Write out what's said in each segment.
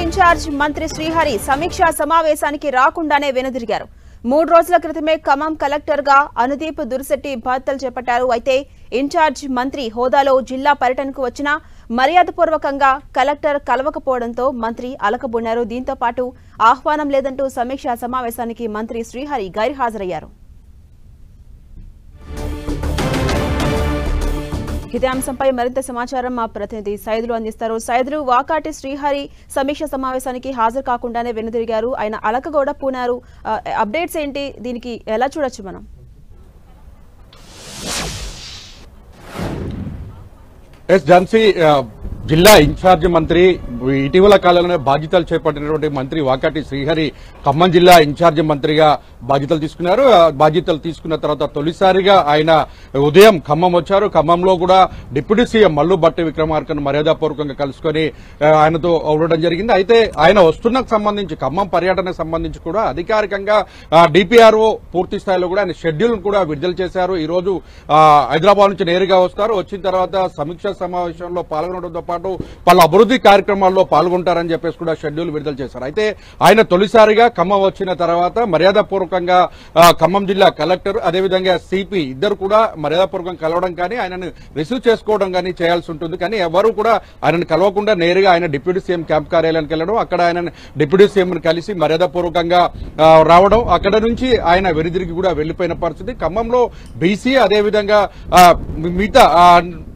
Incharge మంత్రి శ్రీహరి సమీక్షా సమావేశానికి రాకుండానే వెనుదిరిగారు. 3 రోజుల క్రితమే ఖమ్మం కలెక్టర్ గా అనుదీప్ దుర్శెట్టి బాధ్యతలు చేపట్టారు. అయితే ఇన్ఛార్జ్ మంత్రి హోదాలో జిల్లా పర్యటనకు వచ్చినా మర్యాదపూర్వకంగా కలెక్టర్ కలవకపోవడంతో మంత్రి అలకబున్నారు. దీంతో పాటు ఆహ్వానం లేదంటూ సమీక్షా సమావేశానికి మంత్రి శ్రీహరి గైర్హాజరయ్యారు. ఇదే అంశంపై మరింత సమాచారం మా ప్రతినిధి సైదులు అందిస్తారు. సైదులు, వాకాటి శ్రీహరి సమీక్ష సమావేశానికి హాజరు కాకుండానే వెనుదిరిగారు. ఆయన అలకగూడ పూనారు. అప్డేట్స్ ఏంటి? దీనికి ఎలా చూడొచ్చు మనం? ఝాన్సీ, జిల్లా ఇన్ఛార్జ్ మంత్రి ఇటీవల కాలంలోనే బాధ్యతలు చేపట్టినటువంటి మంత్రి వాకాటి శ్రీహరి ఖమ్మం జిల్లా ఇన్ఛార్జ్ మంత్రిగా బాధ్యతలు తీసుకున్నారు. బాధ్యతలు తీసుకున్న తర్వాత తొలిసారిగా ఆయన ఉదయం ఖమ్మం వచ్చారు. ఖమ్మంలో కూడా డిప్యూటీ సీఎం మల్లు భట్టి విక్రమార్కను మర్యాదపూర్వకంగా కలుసుకుని ఆయనతో ఉండడం జరిగింది. అయితే ఆయన వస్తున్నకు సంబంధించి ఖమ్మం పర్యటనకు సంబంధించి కూడా అధికారికంగా డిపిఆర్ఓ పూర్తి స్థాయిలో కూడా ఆయన షెడ్యూల్ కూడా విడుదల చేశారు. ఈ రోజు హైదరాబాద్ నుంచి నేరుగా వస్తారు. వచ్చిన తర్వాత సమీక్షా సమావేశంలో పాల్గొనడంతో పాటు పలు అభివృద్ధి కార్యక్రమాల్లో పాల్గొంటారని చెప్పేసి కూడా షెడ్యూల్ విడుదల చేశారు. అయితే ఆయన తొలిసారిగా ఖమ్మం వచ్చిన తర్వాత మర్యాదపూర్వకంగా ఖమ్మం జిల్లా కలెక్టర్ అదేవిధంగా సిపి ఇద్దరు కూడా మర్యాదపూర్వకంగా కలవడం కానీ ఆయనను రిసీవ్ చేసుకోవడం కానీ చేయాల్సి ఉంటుంది. కానీ ఎవరు కూడా ఆయనను కలవకుండా నేరుగా ఆయన డిప్యూటీ సీఎం క్యాంప్ కార్యాలయానికి వెళ్లడం, అక్కడ ఆయన డిప్యూటీ సీఎం కలిసి మర్యాదపూర్వకంగా రావడం, అక్కడ నుంచి ఆయన వెనుదిరిగి కూడా వెళ్లిపోయిన పరిస్థితి. ఖమ్మంలో బీసీ అదేవిధంగా మిగతా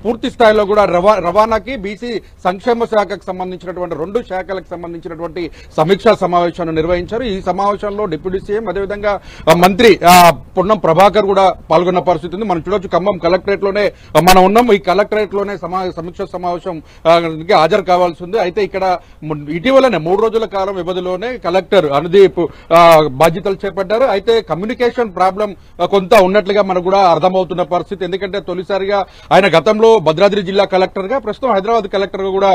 పూర్తి స్థాయిలో కూడా రవాణాకి బీసీ సంక్షేమ శాఖకు సంబంధించినటువంటి 2 శాఖలకు సంబంధించినటువంటి సమీక్షా సమావేశాన్ని నిర్వహించారు. ఈ సమావేశంలో డిప్యూటీ సీఎం అదేవిధంగా మంత్రి పొన్నం ప్రభాకర్ కూడా పాల్గొన్న పరిస్థితి ఉంది. మనం చూడొచ్చు ఖమ్మం కలెక్టరేట్ లోనే మనం ఉన్నాం. ఈ కలెక్టరేట్ లోనే సమీక్షా సమావేశం హాజరు కావాల్సి ఉంది. అయితే ఇక్కడ ఇటీవలనే 3 రోజుల కాలం వ్యవధిలోనే కలెక్టర్ అనుదీప్ బాధ్యతలు చేపట్టారు. అయితే కమ్యూనికేషన్ ప్రాబ్లం కొంత ఉన్నట్లుగా మనకు కూడా అర్థమవుతున్న పరిస్థితి. ఎందుకంటే తొలిసారిగా ఆయన గతంలో భద్రాద్రి జిల్లా కలెక్టర్ గా, ప్రస్తుతం హైదరాబాద్ కలెక్టర్ గా కూడా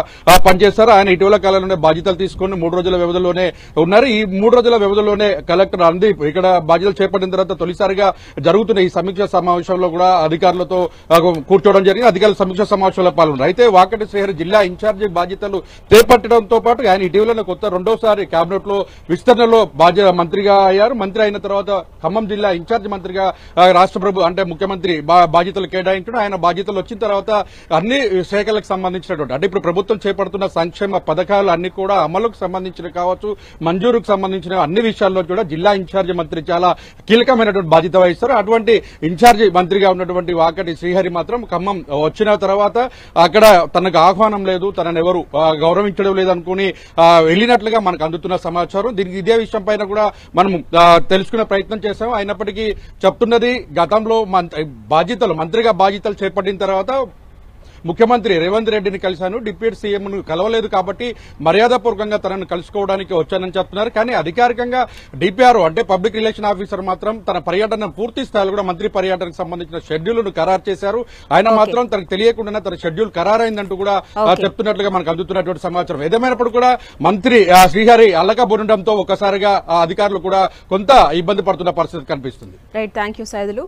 పనిచేశారు. ఆయన ఇటీవల కాలంలోనే బాధ్యతలు తీసుకుని 3 రోజుల వ్యవధిలోనే ఉన్నారు. ఈ 3 రోజుల వ్యవధిలోనే కలెక్టర్ అనుదీప్ ఇక్కడ బాధ్యతలు చేపట్టిన తర్వాత తొలిసారిగా జరుగుతున్న ఈ సమీక్షా సమావేశంలో కూడా అధికారులతో కూర్చోవడం జరిగింది. అధికారుల సమీక్షా సమావేశంలో పాల్గొన్నారు. అయితే వాకటి శ్రీహరి జిల్లా ఇన్ఛార్జి బాధ్యతలు చేపట్టడంతో పాటు ఆయన ఇటీవల కొత్త 2వ సారి కేబినెట్ లో విస్తరణలో మంత్రిగా అయ్యారు. మంత్రి అయిన తర్వాత ఖమ్మం జిల్లా ఇన్ఛార్జి మంత్రిగా రాష్ట్ర ముఖ్యమంత్రి బాధ్యతలు కేటాయించడం, ఆయన బాధ్యతలు వచ్చిన తర్వాత అన్ని శాఖలకు సంబంధించినటువంటి అంటే ఇప్పుడు ప్రభుత్వం చేపడుతున్న సంక్షేమ పథకాలు అన్ని కూడా అమలుకు సంబంధించిన కావచ్చు, మంజూరుకు సంబంధించిన అన్ని విషయాల్లో కూడా జిల్లా ఇన్ఛార్జి మంత్రి చాలా కీలకమైనటువంటి బాధ్యత వహిస్తారు. అటువంటి ఇన్ఛార్జి మంత్రిగా ఉన్నటువంటి వాకటి శ్రీహరి మాత్రం ఖమ్మం వచ్చిన తర్వాత అక్కడ తనకు ఆహ్వానం లేదు, తనను ఎవరు గౌరవించడం లేదనుకుని వెళ్లినట్లుగా మనకు అందుతున్న సమాచారం. దీనికి ఇదే విషయం పైన కూడా మనం తెలుసుకునే ప్రయత్నం చేశాం. అయినప్పటికీ చెప్తున్నది గతంలో మంత్రిగా బాధ్యతలు చేపట్టిన తర్వాత ముఖ్యమంత్రి రేవంత్ రెడ్డిని కలిశాను, డిప్యూటీ సీఎం ను కలవలేదు కాబట్టి మర్యాదపూర్వకంగా తనను కలుసుకోవడానికి వచ్చానని చెప్తున్నారు. కానీ అధికారికంగా డిపిఆర్ఓ అంటే పబ్లిక్ రిలేషన్ ఆఫీసర్ మాత్రం తన పర్యటన పూర్తి స్థాయిలో కూడా మంత్రి పర్యటనకు సంబంధించిన షెడ్యూల్ ను ఖరారు చేశారు. ఆయన మాత్రం తనకు తెలియకుండా తన షెడ్యూల్ ఖరారైందంటూ కూడా చెప్తున్నట్లుగా మనకు అందుతున్నటువంటి సమాచారం. ఏదేమైనప్పుడు కూడా మంత్రి శ్రీహరి అల్లకబునడంతో ఒక్కసారిగా అధికారులు కూడా కొంత ఇబ్బంది పడుతున్న పరిస్థితి కనిపిస్తుంది. Right, thank you Saidulu.